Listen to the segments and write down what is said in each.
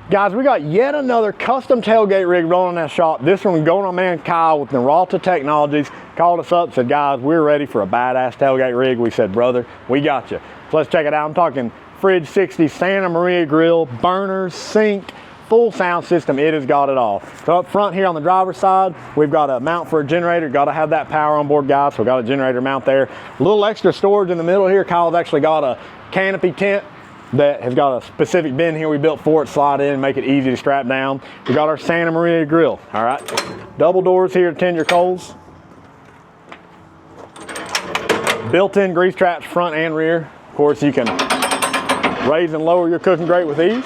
Guys, we got yet another custom tailgate rig rolling in that shop. This one going on man Kyle with Neralta Technologies. Called us up, said, guys, we're ready for a badass tailgate rig. We said, brother, we got you. So let's check it out. I'm talking Fridge 60 Santa Maria grill, burners, sink, full sound system. It has got it all. So up front here on the driver's side, we've got a mount for a generator. Got to have that power on board, guys. So we got a generator mount there. A little extra storage in the middle here. Kyle's actually got a canopy tent that has got a specific bin here we built for it, slide in and make it easy to strap down. We got our Santa Maria grill, all right. Double doors here to tend your coals. Built-in grease traps front and rear. Of course, you can raise and lower your cooking grate with ease.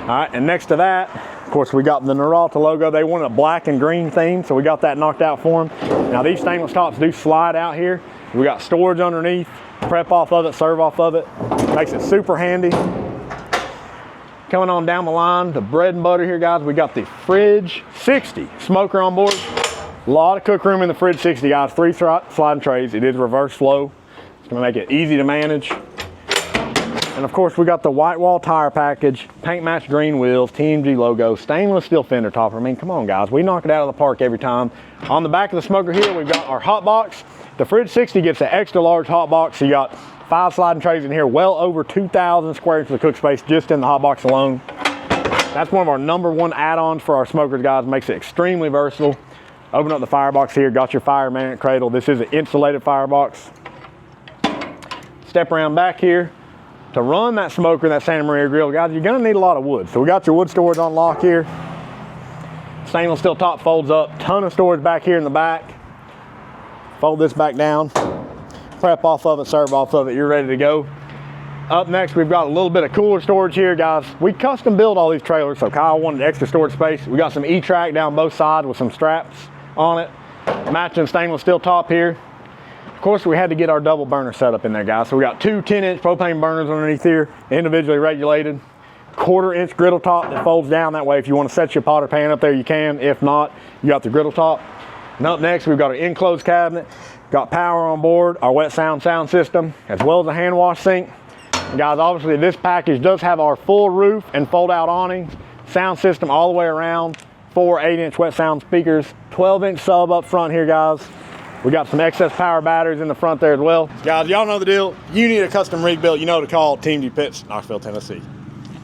All right, and next to that, of course, we got the Neralta logo. They wanted a black and green theme, so we got that knocked out for them. Now, these stainless tops do slide out here. We got storage underneath. Prep off of it, serve off of it. Makes it super handy. Coming on down the line, the bread and butter here, guys. We got the Fridge 60 smoker on board. A lot of cook room in the Fridge 60, guys. 3 sliding trays. It is reverse flow. It's gonna make it easy to manage. And of course, we got the white wall tire package, paint match green wheels, TMG logo, stainless steel fender topper. I mean, come on, guys. We knock it out of the park every time. On the back of the smoker here, we've got our hot box. The Fridge 60 gets an extra large hot box, so you got 5 sliding trays in here, well over 2,000 square inches of cook space just in the hot box alone. That's one of our #1 add-ons for our smokers, guys. Makes it extremely versatile. Open up the firebox here, got your fire management cradle. This is an insulated firebox. Step around back here. To run that smoker in that Santa Maria grill, guys, you're gonna need a lot of wood. So we got your wood storage on lock here. Stainless steel top folds up, ton of storage back here in the back. Fold this back down, prep off of it, serve off of it, you're ready to go. Up next, we've got a little bit of cooler storage here, guys. We custom build all these trailers, so Kyle wanted extra storage space. We got some E-track down both sides with some straps on it. Matching stainless steel top here. Of course, we had to get our double burner setup in there, guys. So we got 2 10-inch propane burners underneath here, individually regulated. 1/4-inch griddle top that folds down. That way, if you want to set your pot or pan up there, you can. If not, you got the griddle top. And up next, we've got our enclosed cabinet, got power on board, our wet sound system, as well as a hand wash sink. And guys, obviously this package does have our full roof and fold out awnings, sound system all the way around, 4 8-inch wet sound speakers, 12-inch sub up front here, guys. We got some excess power batteries in the front there as well. Guys, y'all know the deal. You need a custom rig built, you know to call Team G Pits, Knoxville, Tennessee.